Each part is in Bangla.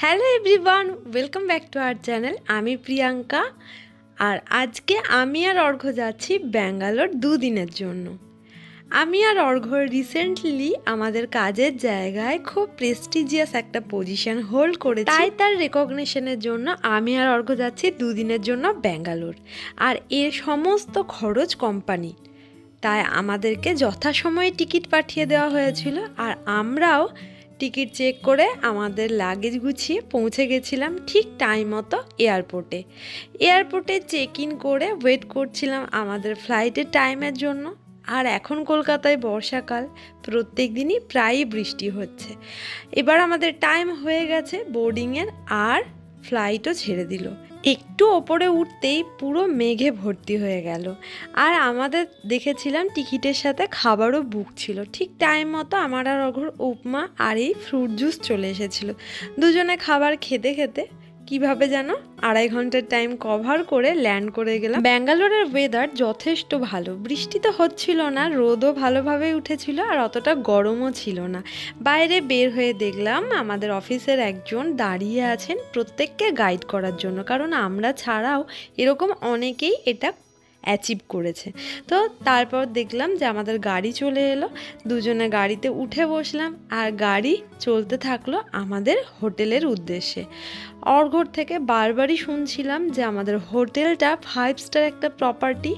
Hello everyone, welcome back to our channel. আমি প্রিয়াঙ্কা, আর আজকে আমি আর অর্ঘ্য যাচ্ছি ব্যাঙ্গালোর দুদিনের জন্য। আমি আর অর্ঘ্য রিসেন্টলি আমাদের কাজের জায়গায় খুব প্রেস্টিজিয়াস একটা পজিশন হোল্ড করেছি, তাই তার রেকগনিশনের জন্য আমি আর অর্ঘ্য যাচ্ছি দুদিনের জন্য ব্যাঙ্গালোর। আর এর সমস্ত খরচ কোম্পানি, তাই আমাদেরকে যথাসময়ে টিকিট পাঠিয়ে দেওয়া হয়েছিল। আর আমরাও টিকিট চেক করে আমাদের লাগেজ গুছিয়ে পৌঁছে গেছিলাম ঠিক টাইম মতো এয়ারপোর্টে চেক ইন করে ওয়েট করছিলাম আমাদের ফ্লাইটের টাইমের জন্য। আর এখন কলকাতায় বর্ষাকাল, প্রত্যেক দিনই প্রায়ই বৃষ্টি হচ্ছে। এবার আমাদের টাইম হয়ে গেছে বোর্ডিংয়ের, আর ফ্লাইটও ছেড়ে দিল। একটু ওপরে উঠতেই পুরো মেঘে ভর্তি হয়ে গেল। আর আমাদের দেখেছিলাম টিকিটের সাথে খাবারও বুক ছিল। ঠিক টাইম মতো আমার আর অঘোর উপমা আর এই ফ্রুট জুস চলে এসেছিল। দুজনে খাবার খেতে খেতে কিভাবে যেন 2.5 ঘন্টার টাইম কভার করে ল্যান্ড করে গেলাম। ব্যাঙ্গালোরের ওয়েদার যথেষ্ট ভালো, বৃষ্টি তো হচ্ছিল না, রোদও ভালোভাবে উঠেছিল, আর অতটা গরমও ছিল না। বাইরে বের হয়ে দেখলাম আমাদের অফিসের একজন দাঁড়িয়ে আছেন প্রত্যেককে গাইড করার জন্য, কারণ আমরা ছাড়াও এরকম অনেকেই এটা অ্যাচিভ করেছে। তো তারপর দেখলাম যে আমাদের গাড়ি চলে এলো, দুজনে গাড়িতে উঠে বসলাম, আর গাড়ি চলতে থাকলো আমাদের হোটেলের উদ্দেশ্যে। অর্ঘ্যর থেকে বারবারই শুনছিলাম যে আমাদের হোটেলটা 5 স্টার একটা প্রপার্টি,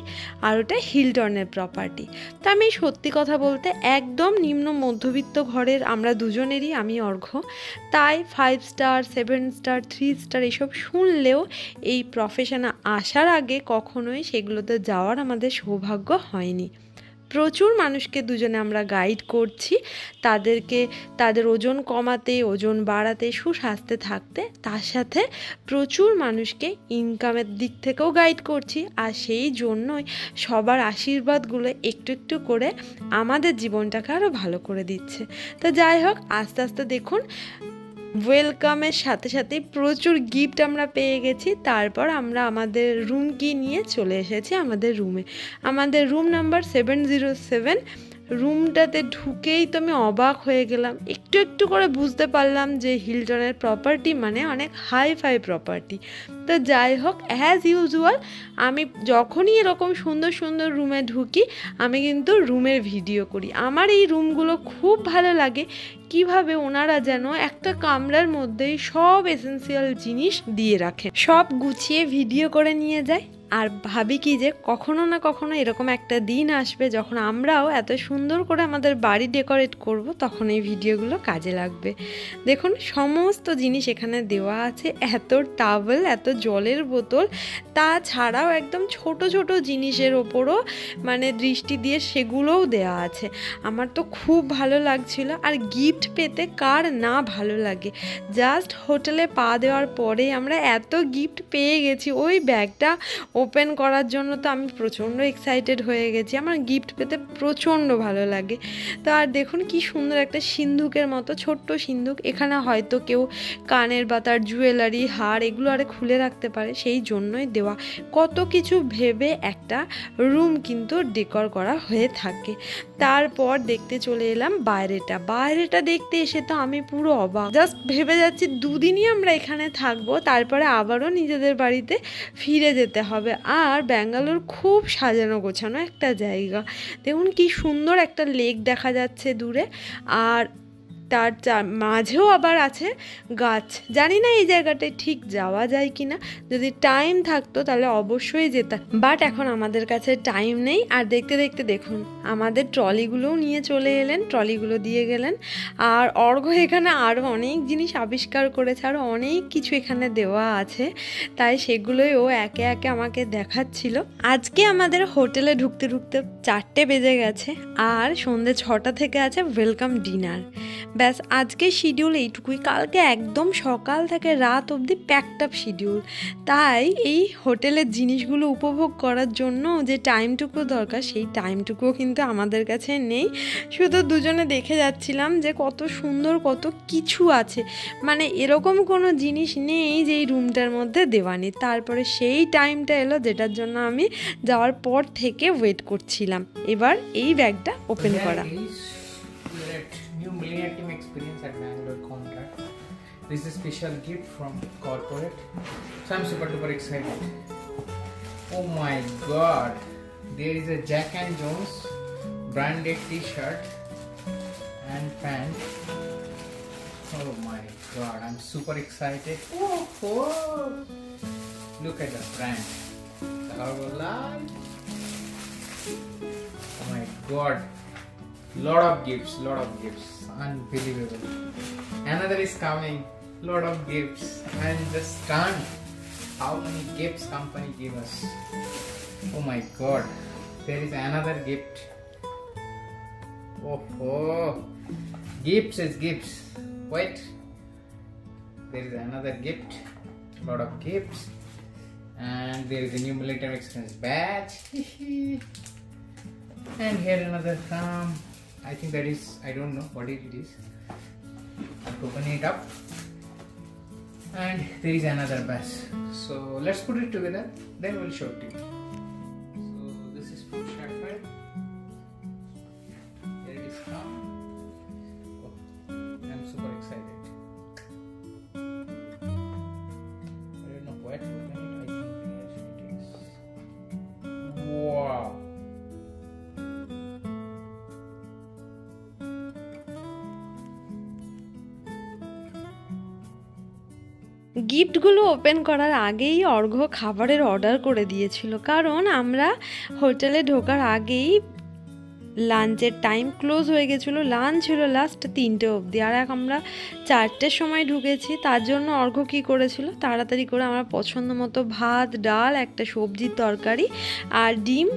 আর ওটা হিলটনের প্রপার্টি। তা আমি সত্যি কথা বলতে একদম নিম্ন মধ্যবিত্ত ঘরের আমরা দুজনেরই, আমি অর্ঘ্য, তাই 5 স্টার 7 স্টার 3 স্টার এসব শুনলেও এই প্রফেশনে আসার আগে কখনোই সেগুলোতে যাওয়ার আমাদের সৌভাগ্য হয়নি। প্রচুর মানুষকে দুজনে আমরা গাইড করছি, তাদেরকে তাদের ওজন কমাতে, ওজন বাড়াতে, সুস্বাস্থ্যে থাকতে, তার সাথে প্রচুর মানুষকে ইনকামের দিক থেকেও গাইড করছি। আর সেই জন্যই সবার আশীর্বাদগুলো একটু একটু করে আমাদের জীবনটাকে আরও ভালো করে দিচ্ছে। তো যাই হোক, আস্তে আস্তে দেখুন ওয়েলকামের সাথে সাথে প্রচুর গিফট আমরা পেয়ে গেছি। তারপর আমরা আমাদের রুম কি নিয়ে চলে এসেছি আমাদের রুমে। আমাদের রুম নাম্বার 707। রুমটাতে ঢুকেই তো আমি অবাক হয়ে গেলাম, একটু একটু করে বুঝতে পারলাম যে হিলটনের প্রপার্টি মানে অনেক হাই ফাই প্রপার্টি। তো যাই হোক, অ্যাজ ইউজুয়াল আমি যখনই এরকম সুন্দর সুন্দর রুমে ঢুকি আমি কিন্তু রুমের ভিডিও করি। আমার এই রুমগুলো খুব ভালো লাগে, কিভাবে ওনারা যেন একটা কামরার মধ্যেই সব এসেন্সিয়াল জিনিস দিয়ে রাখে, সব গুছিয়ে ভিডিও করে নিয়ে যায়। আর ভাবি কি যে কখনো না কখনো এরকম একটা দিন আসবে যখন আমরাও এত সুন্দর করে আমাদের বাড়ি ডেকোরেট করব, তখন এই ভিডিওগুলো কাজে লাগবে। দেখুন সমস্ত জিনিস এখানে দেওয়া আছে, এত টাওয়েল, এত জলের বোতল, তাছাড়াও একদম ছোট ছোট জিনিসের ওপরও মানে দৃষ্টি দিয়ে সেগুলোও দেওয়া আছে। আমার তো খুব ভালো লাগছিল। আর গিফট পেতে কার না ভালো লাগে। জাস্ট হোটেলে পা দেওয়ার পরে আমরা এত গিফট পেয়ে গেছি, ওই ব্যাগটা ওপেন করার জন্য তো আমি প্রচণ্ড এক্সাইটেড হয়ে গেছি। আমার গিফট পেতে প্রচণ্ড ভালো লাগে। তো আর দেখুন কি সুন্দর একটা সিন্ধুকের মতো ছোট্ট সিন্ধুক, এখানে হয়তো কেউ কানের বাতার, জুয়েলারি, হার এগুলো আরে খুলে রাখতে পারে, সেই জন্যই দেওয়া। কত কিছু ভেবে একটা রুম কিন্তু ডেকোর করা হয়ে থাকে। তারপর দেখতে চলে এলাম বাইরেটা দেখতে এসে তো আমি পুরো অবাক, জাস্ট ভেবে যাচ্ছি দুদিনই আমরা এখানে থাকবো, তারপরে আবারও নিজেদের বাড়িতে ফিরে যেতে হবে। আর ব্যাঙ্গালোর খুব সাজানো গোছানো একটা জায়গা। দেখুন কি সুন্দর একটা লেক দেখা যাচ্ছে দূরে, আর তার মাঝেও আবার আছে গাছ। জানি না এই জায়গাটায় ঠিক যাওয়া যায় কি না, যদি টাইম থাকতো তাহলে অবশ্যই যেতাম, বাট এখন আমাদের কাছে টাইম নেই। আর দেখতে দেখতে দেখুন আমাদের ট্রলিগুলোও নিয়ে চলে এলেন, ট্রলিগুলো দিয়ে গেলেন। আর অর্ঘ্য এখানে আরও অনেক জিনিস আবিষ্কার করেছে, আরও অনেক কিছু এখানে দেওয়া আছে, তাই সেগুলোই ও একে একে আমাকে দেখাচ্ছিল। আজকে আমাদের হোটেলে ঢুকতে ঢুকতে 4টে বেজে গেছে, আর সন্ধ্যে 6টা থেকে আছে ওয়েলকাম ডিনার। ব্যাস আজকে শিডিউল এইটুকুই। কালকে একদম সকাল থেকে রাত অবধি প্যাকড আপ শিডিউল। তাই এই হোটেলের জিনিসগুলো উপভোগ করার জন্য যে টাইমটুকু দরকার সেই টাইমটুকুও কিন্তু আমাদের কাছে নেই। শুধু দুজনে দেখে যাচ্ছিলাম যে কত সুন্দর কত কিছু আছে, মানে এরকম কোনো জিনিস নেই যে এই রুমটার মধ্যে দেওয়া নেই। তারপরে সেই টাইমটা এলো যেটার জন্য আমি যাওয়ার পর থেকে ওয়েট করছিলাম। এবার এই ব্যাগটা ওপেন করা। New Millennium Experience at Bangalore contract. This is a special gift from corporate. So I'm super duper excited. Oh my god. There is a Jack and Jones branded t-shirt and pant. Oh my god, I'm super excited. Oh. Look at the brand. Herbalife. Oh my god. Lot of gifts. Unbelievable. Another is coming. Lot of gifts. And just can't. How many gifts company give us? Oh my god. There is another gift. Oh. Gifts is gifts. Wait. There is another gift. Lot of gifts. And there is a new military experience badge. And here another I think that is, I don't know what it is. I'll open it up. And there is another badge. So let's put it together, then we'll show it to you. So this is from Sheffield. Here it is come. Oh, I'm super excited. I don't know what to open it. I think here it is. Wow. গিফটগুলো ওপেন করার আগেই অর্ঘ্য খাবারের অর্ডার করে দিয়েছিল, কারণ আমরা হোটেলে ঢোকার আগেই লাঞ্চের টাইম ক্লোজ হয়ে গেছিলো। লাঞ্চ ছিল লাস্ট 3টে অবধি, আর আমরা 4টের সময় ঢুকেছি। তার জন্য অর্ঘ্য কী করেছিল, তাড়াতাড়ি করে আমার পছন্দ মতো ভাত, ডাল, একটা সবজির তরকারি আর ডিম,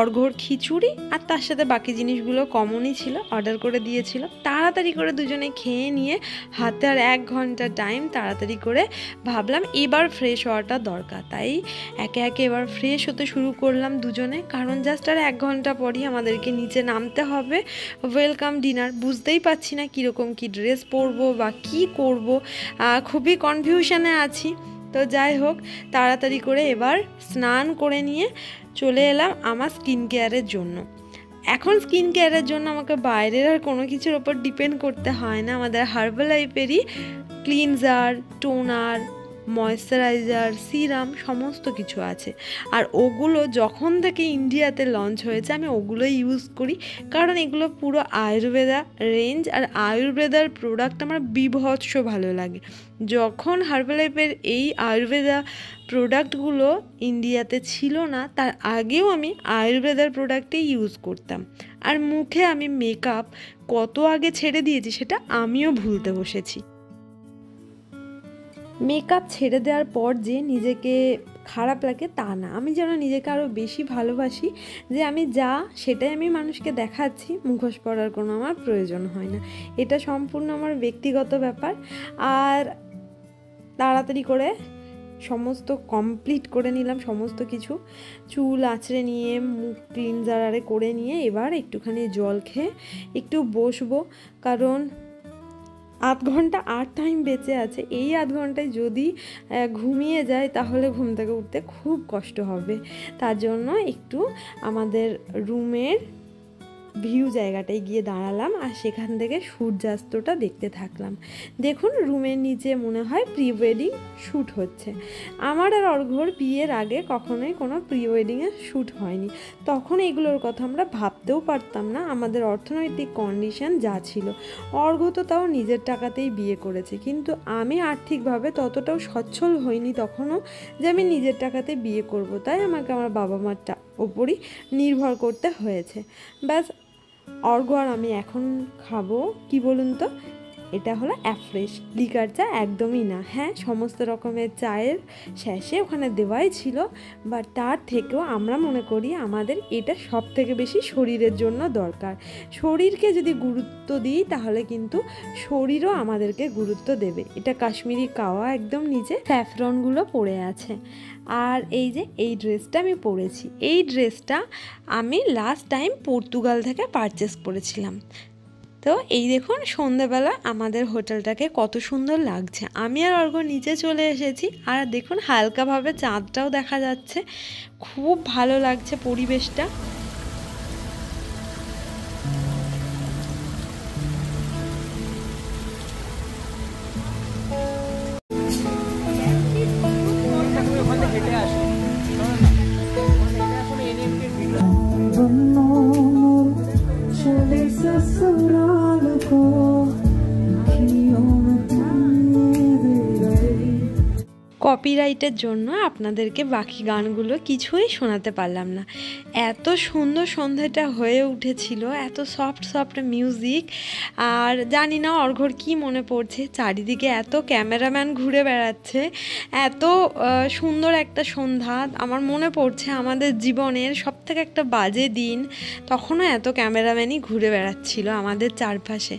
অর্ঘ্যর খিচুড়ি আর তার সাথে বাকি জিনিসগুলো কমনই ছিল, অর্ডার করে দিয়েছিল। তাড়াতাড়ি করে দুজনে খেয়ে নিয়ে হাতে আর 1 ঘন্টা টাইম, তাড়াতাড়ি করে ভাবলাম এবার ফ্রেশ হওয়াটা দরকার। তাই একে একে এবার ফ্রেশ হতে শুরু করলাম দুজনে, কারণ জাস্ট আর 1 ঘন্টা পরই আমাদেরকে নিচে নামতে হবে ওয়েলকাম ডিনার। বুঝতেই পারছি না কীরকম কী ড্রেস পরবো বা কী করব, খুবই কনফিউশনে আছি। তো যাই হোক, তাড়াতাড়ি করে এবার স্নান করে নিয়ে চলে এলাম আমার স্কিন কেয়ারের জন্য। এখন স্কিন কেয়ারের জন্য আমাকে বাইরের আর কোনো কিছুর ওপর ডিপেন্ড করতে হয় না। আমাদের হার্বালাইফেরই ক্লিনজার, টোনার, ময়েশ্চারাইজার, সিরাম সমস্ত কিছু আছে। আর ওগুলো যখন থেকে ইন্ডিয়াতে লঞ্চ হয়েছে আমি ওগুলোই ইউজ করি, কারণ এগুলো পুরো আয়ুর্বেদা রেঞ্জ, আর আয়ুর্বেদার প্রোডাক্ট আমার বিভৎস ভালো লাগে। যখন হার্বালাইফের এই আয়ুর্বেদা প্রোডাক্টগুলো ইন্ডিয়াতে ছিল না, তার আগেও আমি আয়ুর্বেদার প্রোডাক্টই ইউজ করতাম। আর মুখে আমি মেকআপ কত আগে ছেড়ে দিয়েছি সেটা আমিও ভুলতে বসেছি। মেকআপ ছেড়ে দেওয়ার পর যে নিজেকে খারাপ লাগে তা না, আমি যেন নিজেকে আরও বেশি ভালোবাসি, যে আমি যা সেটাই আমি মানুষকে দেখাচ্ছি, মুখোশ পরার কোনো আমার প্রয়োজন হয় না। এটা সম্পূর্ণ আমার ব্যক্তিগত ব্যাপার। আর তাড়াতাড়ি করে সমস্ত কমপ্লিট করে নিলাম সমস্ত কিছু, চুল আঁচড়ে নিয়ে মুখ ক্লিনজারে করে নিয়ে এবার একটুখানি জল খেয়ে একটু বসবো, কারণ 8 ঘন্টা আর টাইম বেঁচে আছে। এই 8 ঘন্টায় যদি ঘুমিয়ে যায় তাহলে ঘুম থেকে উঠতে খুব কষ্ট হবে। তার জন্য একটু আমাদের রুমের ভিউ জায়গাটায় গিয়ে দাঁড়ালাম, আর সেখান থেকে সূর্যাস্তটা দেখতে থাকলাম। দেখুন রুমের নিচে মনে হয় প্রি ওয়েডিং শ্যুট হচ্ছে। আমার আর অর্ঘ্যর বিয়ের আগে কখনোই কোনো প্রি ওয়েডিংয়ের শ্যুট হয়নি, তখন এগুলোর কথা আমরা ভাবতেও পারতাম না, আমাদের অর্থনৈতিক কন্ডিশন যা ছিল। অর্ঘ্য তো তাও নিজের টাকাতেই বিয়ে করেছে, কিন্তু আমি আর্থিকভাবে ততটাও সচ্ছল হইনি তখনও যে আমি নিজের টাকাতে বিয়ে করব। তাই আমাকে আমার বাবা মার ওপরই নির্ভর করতে হয়েছে। ব্যাস, অর্ঘ্য আর আমি এখন খাবো কি বলুন তো, এটা হলো অ্যাফ্রেশ লিকার চা, একদমই না। হ্যাঁ, সমস্ত রকমের চায়ের শেষে ওখানে দেওয়াই ছিল, বাট তার থেকেও আমরা মনে করি আমাদের এটা সব থেকে বেশি শরীরের জন্য দরকার। শরীরকে যদি গুরুত্ব দিই তাহলে কিন্তু শরীরও আমাদেরকে গুরুত্ব দেবে। এটা কাশ্মীরি কাওয়া, একদম নিচে স্যাফরনগুলো পড়ে আছে। আর এই যে এই ড্রেসটা আমি পরেছি, এই ড্রেসটা আমি লাস্ট টাইম পর্তুগাল থেকে পারচেস করেছিলাম। তো এই দেখুন সন্ধ্যাবেলা আমাদের হোটেলটাকে কত সুন্দর লাগছে। আমি আর অর্ঘ্য নিচে চলে এসেছি, আর দেখুন হালকাভাবে চাঁদটাও দেখা যাচ্ছে, খুব ভালো লাগছে পরিবেশটা। কপিরাইটের জন্য আপনাদেরকে বাকি গানগুলো কিছুই শোনাতে পারলাম না। এত সুন্দর সন্ধ্যাটা হয়ে উঠেছিল, এত সফট সফট মিউজিক। আর জানি না অর্ঘ্যর কী মনে পড়ছে, চারিদিকে এত ক্যামেরাম্যান ঘুরে বেড়াচ্ছে, এত সুন্দর একটা সন্ধ্যা। আমার মনে পড়ছে আমাদের জীবনের সবথেকে একটা বাজে দিন, তখনও এত ক্যামেরাম্যানই ঘুরে বেড়াচ্ছিল আমাদের চারপাশে।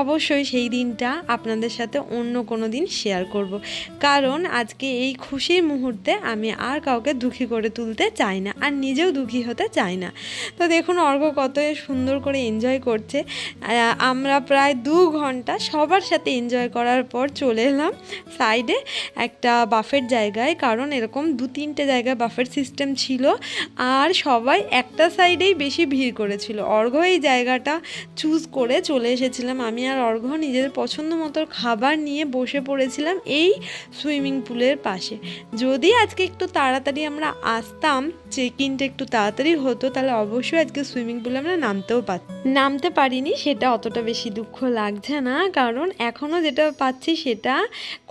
অবশ্যই সেই দিনটা আপনাদের সাথে অন্য কোনো দিন শেয়ার করব, কারণ আজকে এই খুশির মুহূর্তে আমি আর কাউকে দুঃখী করে তুলতে চাই না, আর নিজেও দুঃখী হতে চাই না। তো দেখুন অর্ঘ্য কত সুন্দর করে এনজয় করছে। আমরা প্রায় 2 ঘন্টা সবার সাথে এনজয় করার পর চলে এলাম সাইডে একটা বাফের জায়গায়, কারণ এরকম 2-3টে জায়গায় বাফের সিস্টেম ছিল, আর সবাই একটা সাইডেই বেশি ভিড় করেছিল। অর্ঘ্য এই জায়গাটা চুজ করে চলে এসেছিলাম। আমি আর অর্ঘ্য নিজেদের পছন্দ মতো খাবার নিয়ে বসে পড়েছিলাম এই সুইমিং পুলের পাশে। যদি আজকে একটু তাড়াতাড়ি আমরা আসতাম, চেক ইনটা একটু তাড়াতাড়ি হতো, তাহলে অবশ্যই আজকে সুইমিং পুলে আমরা নামতে পারিনি। সেটা অতটা বেশি দুঃখ লাগছে না, কারণ এখনও যেটা পাচ্ছি সেটা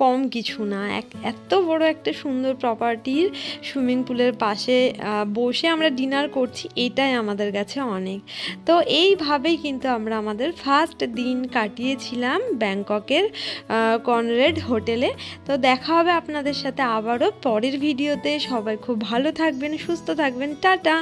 কম কিছু না। এত বড় একটা সুন্দর প্রপার্টির সুইমিং পুলের পাশে বসে আমরা ডিনার করছি, এটাই আমাদের কাছে অনেক। তো এইভাবেই কিন্তু আমরা আমাদের ফার্স্ট দিন কাটিয়েছিলাম ব্যাংককের কনরেড হোটেলে। তো দেখা হবে আপনাদের সাথে আবারও পরের ভিডিওতে। সবাই খুব ভালো থাকবেন, সুস্থ থাকবেন, টাটা।